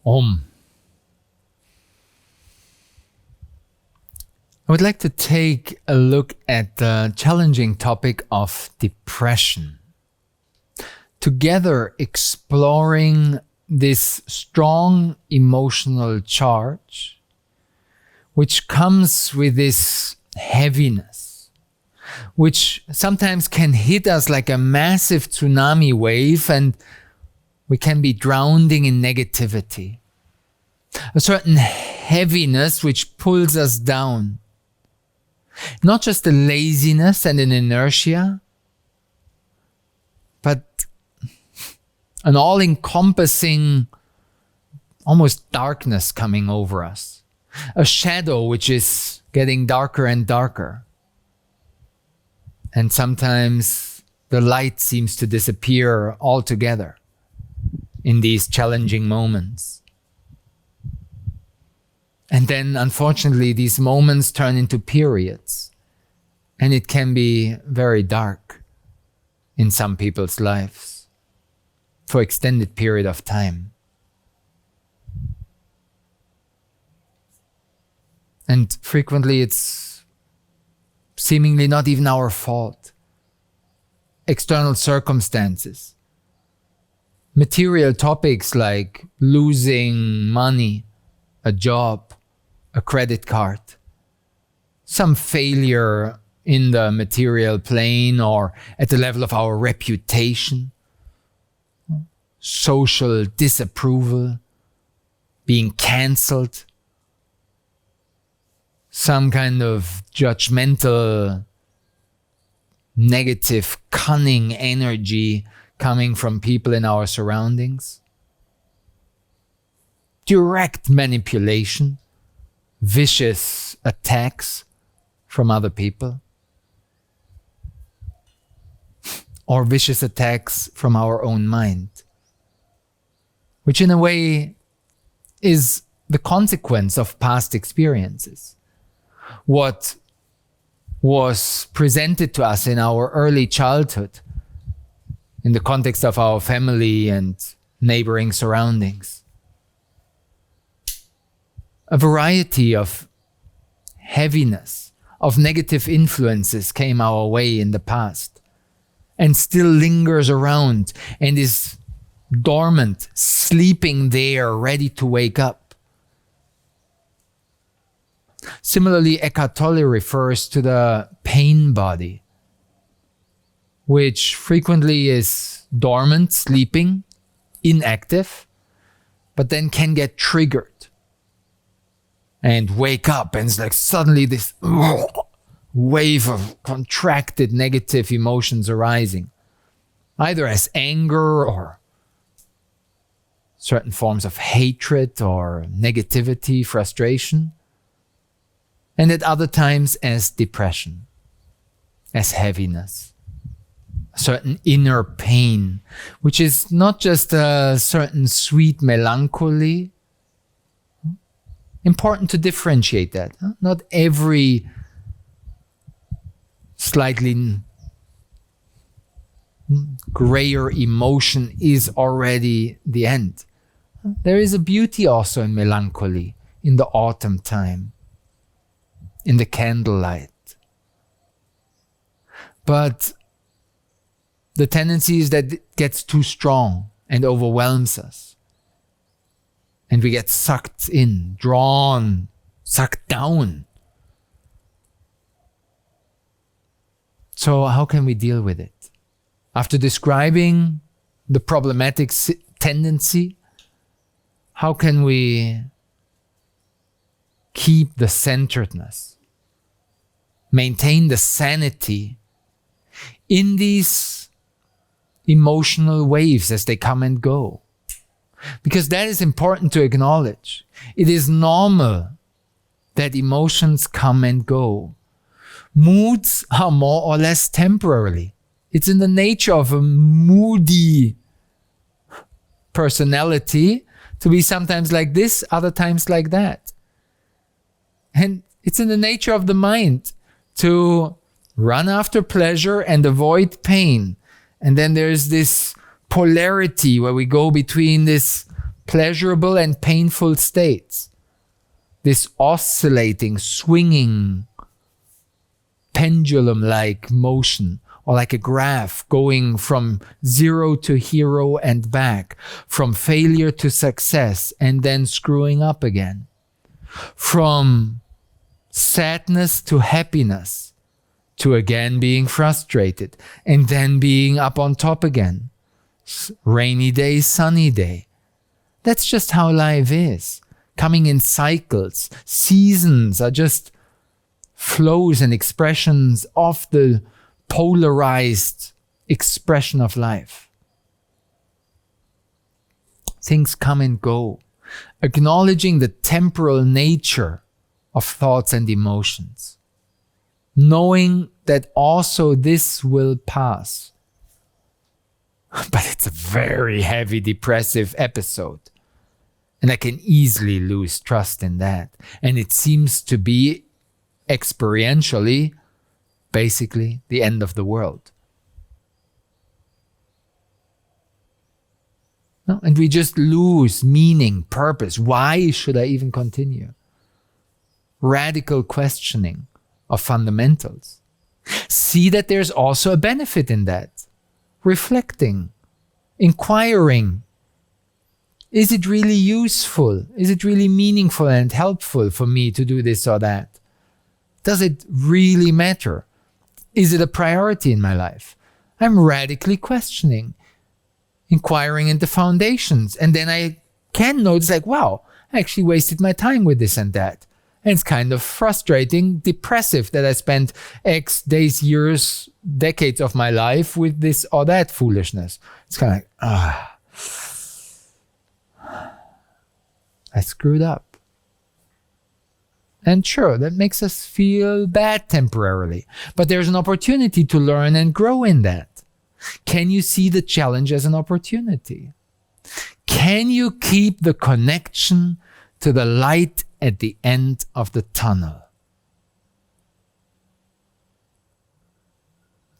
Om. I would like to take a look at the challenging topic of depression. Together exploring this strong emotional charge, which comes with this heaviness, which sometimes can hit us like a massive tsunami wave, and we can be drowning in negativity. A certain heaviness which pulls us down. Not just a laziness and an inertia, but an all-encompassing, almost darkness coming over us. A shadow which is getting darker and darker. And sometimes the light seems to disappear altogether in these challenging moments. And then, unfortunately, these moments turn into periods. And it can be very dark in some people's lives for extended period of time. And frequently it's seemingly not even our fault. External circumstances. Material topics like losing money, a job, a credit card, some failure in the material plane or at the level of our reputation, social disapproval, being cancelled, some kind of judgmental, negative, cunning energy coming from people in our surroundings. Direct manipulation, vicious attacks from other people, or vicious attacks from our own mind, which in a way is the consequence of past experiences. What was presented to us in our early childhood, in the context of our family and neighboring surroundings. A variety of heaviness, of negative influences came our way in the past and still lingers around and is dormant, sleeping there, ready to wake up. Similarly, Eckhart Tolle refers to the pain body, which frequently is dormant, sleeping, inactive, but then can get triggered and wake up, and it's like suddenly this wave of contracted negative emotions arising, either as anger or certain forms of hatred or negativity, frustration, and at other times as depression, as heaviness. A certain inner pain, which is not just a certain sweet melancholy. Important to differentiate that. Not every slightly grayer emotion is already the end. There is a beauty also in melancholy, in the autumn time, in the candlelight. But the tendency is that it gets too strong and overwhelms us. And we get sucked in, drawn, sucked down. So how can we deal with it? After describing the problematic tendency, how can we keep the centeredness, maintain the sanity in these emotional waves as they come and go? Because that is important to acknowledge. It is normal that emotions come and go. Moods are more or less temporary. It's in the nature of a moody personality to be sometimes like this, other times like that. And it's in the nature of the mind to run after pleasure and avoid pain. And then there's this polarity where we go between this pleasurable and painful states. This oscillating, swinging, pendulum-like motion, or like a graph going from 0 to hero and back, from failure to success and then screwing up again, from sadness to happiness, to again being frustrated and then being up on top again. Rainy day, sunny day. That's just how life is, coming in cycles. Seasons are just flows and expressions of the polarized expression of life. Things come and go. Acknowledging the temporal nature of thoughts and emotions. Knowing that also this will pass. But it's a very heavy, depressive episode. And I can easily lose trust in that. And it seems to be experientially, basically, the end of the world. No? And we just lose meaning, purpose. Why should I even continue? Radical questioning of fundamentals. See that there's also a benefit in that. Reflecting, inquiring. Is it really useful? Is it really meaningful and helpful for me to do this or that? Does it really matter? Is it a priority in my life? I'm radically questioning, inquiring into foundations. And then I can notice like, wow, I actually wasted my time with this and that. And it's kind of frustrating, depressive that I spent X days, years, decades of my life with this or that foolishness. It's kind of like, I screwed up. And sure, that makes us feel bad temporarily. But there's an opportunity to learn and grow in that. Can you see the challenge as an opportunity? Can you keep the connection to the light at the end of the tunnel?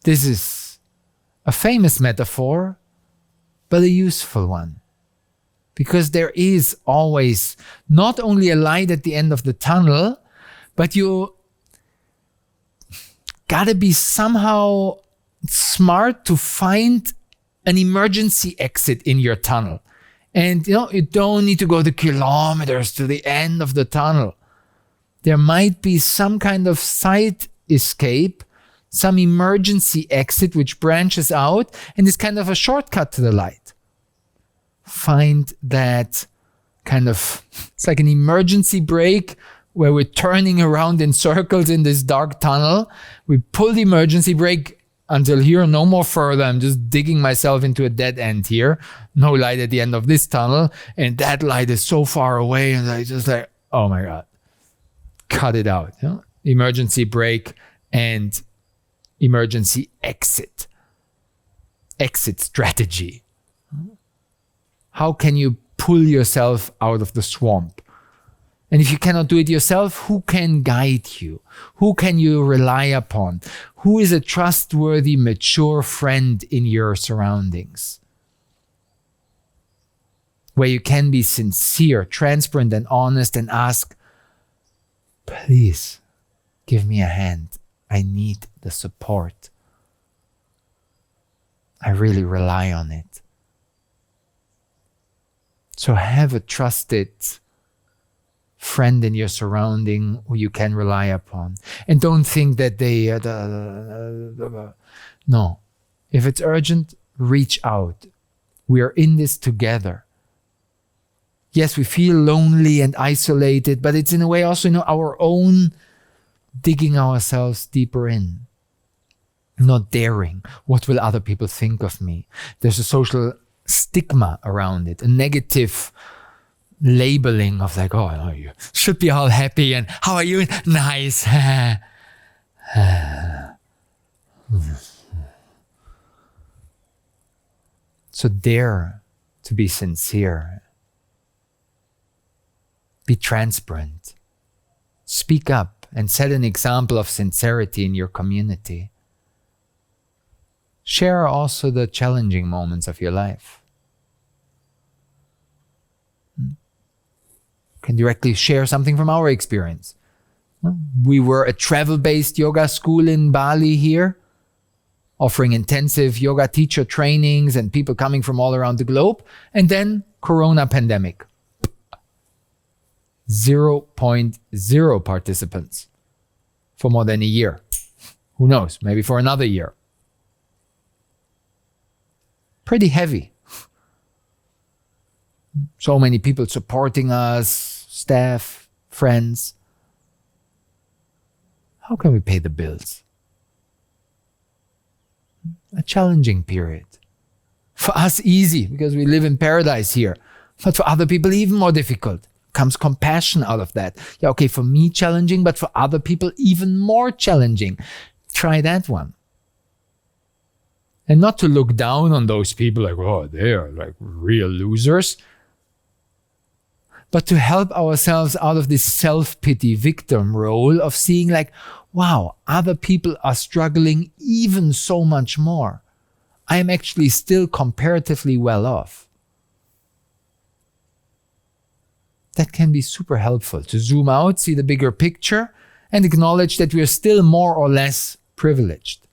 This is a famous metaphor, but a useful one. Because there is always not only a light at the end of the tunnel, but you gotta be somehow smart to find an emergency exit in your tunnel. And you don't need to go the kilometers to the end of the tunnel. There might be some kind of side escape, some emergency exit which branches out and is kind of a shortcut to the light. Find that kind of, it's like an emergency brake where we're turning around in circles in this dark tunnel. We pull the emergency brake until here, no more further. I'm just digging myself into a dead end here. No light at the end of this tunnel. And that light is so far away. And I just like, oh my God, cut it out. Emergency brake and emergency exit. Exit strategy. How can you pull yourself out of the swamp? And if you cannot do it yourself, who can guide you? Who can you rely upon? Who is a trustworthy, mature friend in your surroundings? Where you can be sincere, transparent, and honest and ask, please give me a hand. I need the support. I really rely on it. So have a trusted friend in your surrounding who you can rely upon. And don't think that they... No. If it's urgent, reach out. We are in this together. Yes, we feel lonely and isolated, but it's in a way also our own digging ourselves deeper in. Not daring. What will other people think of me? There's a social stigma around it, a negative labeling of like, oh, you should be all happy and how are you? Nice. So dare to be sincere. Be transparent. Speak up and set an example of sincerity in your community. Share also the challenging moments of your life. can directly share something from our experience. We were a travel-based yoga school in Bali here, offering intensive yoga teacher trainings and people coming from all around the globe. And then Corona pandemic. 0.0 participants for more than a year. Who knows, maybe for another year. Pretty heavy. So many people supporting us, staff, friends. How can we pay the bills? A challenging period. For us, easy, because we live in paradise here. But for other people, even more difficult. Comes compassion out of that. Yeah, okay, for me, challenging, but for other people, even more challenging. Try that one. And not to look down on those people like, oh, they are like real losers. But to help ourselves out of this self-pity victim role of seeing like, wow, other people are struggling even so much more. I am actually still comparatively well off. That can be super helpful to zoom out, see the bigger picture, and acknowledge that we are still more or less privileged.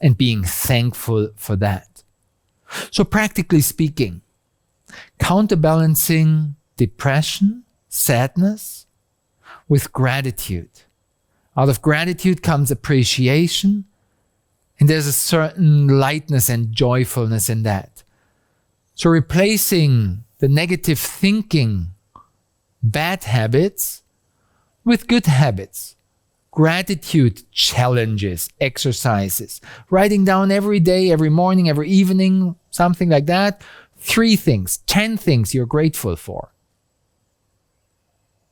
And being thankful for that. So practically speaking, counterbalancing depression, sadness, with gratitude. Out of gratitude comes appreciation, and there's a certain lightness and joyfulness in that. So replacing the negative thinking, bad habits, with good habits. Gratitude challenges, exercises, writing down every day, every morning, every evening, something like that. 3 things, 10 things you're grateful for.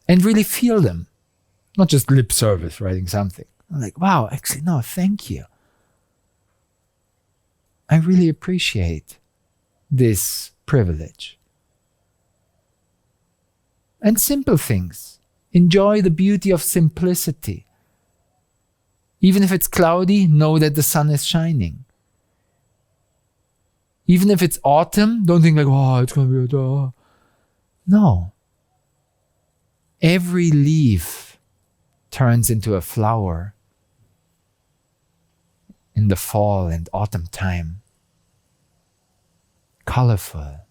And really feel them. Not just lip service, writing something. I'm like, wow, actually, no, thank you. I really appreciate this privilege. And simple things. Enjoy the beauty of simplicity. Even if it's cloudy, know that the sun is shining. Even if it's autumn, don't think like, oh, it's going to be a... No. Every leaf turns into a flower in the fall and autumn time. Colorful.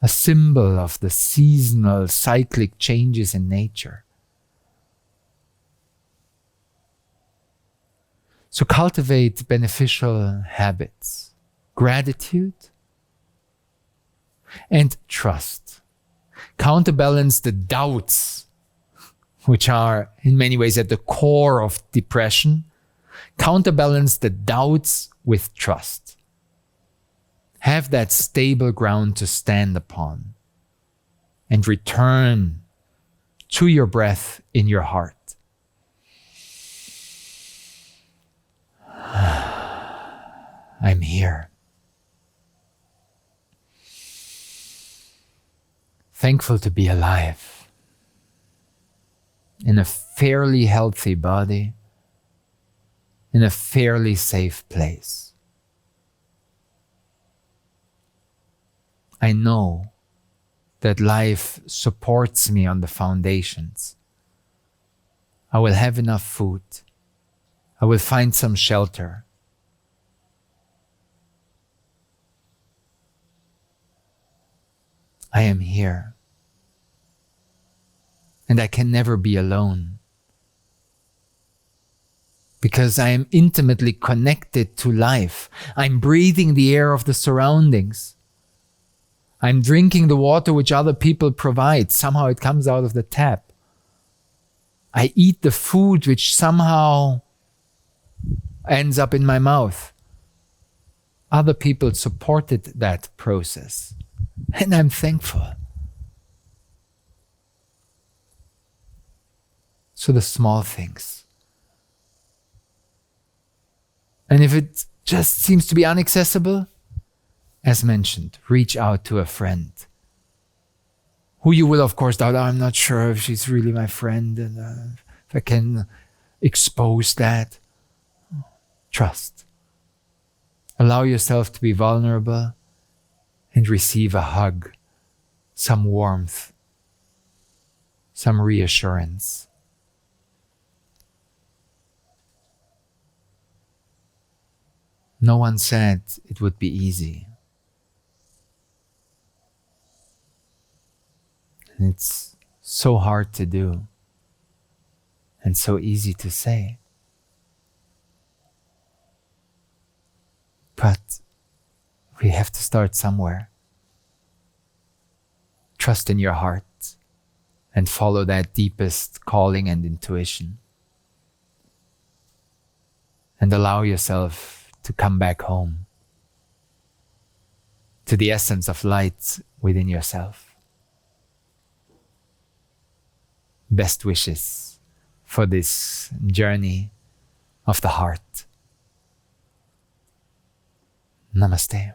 A symbol of the seasonal, cyclic changes in nature. So cultivate beneficial habits, gratitude, and trust. Counterbalance the doubts, which are in many ways at the core of depression. Counterbalance the doubts with trust. Have that stable ground to stand upon and return to your breath in your heart. I'm here. Thankful to be alive. In a fairly healthy body. In a fairly safe place. I know that life supports me on the foundations. I will have enough food. I will find some shelter. I am here. And I can never be alone. Because I am intimately connected to life. I'm breathing the air of the surroundings. I'm drinking the water which other people provide. Somehow it comes out of the tap. I eat the food which somehow ends up in my mouth. Other people supported that process. And I'm thankful. So the small things. And if it just seems to be inaccessible, as mentioned, reach out to a friend. Who you will, of course, doubt, I'm not sure if she's really my friend and if I can expose that. Trust. Allow yourself to be vulnerable and receive a hug some warmth, some reassurance. No one said it would be easy. And it's so hard to do and so easy to say. But we have to start somewhere. Trust in your heart and follow that deepest calling and intuition. And allow yourself to come back home to the essence of light within yourself. Best wishes for this journey of the heart. Namaste.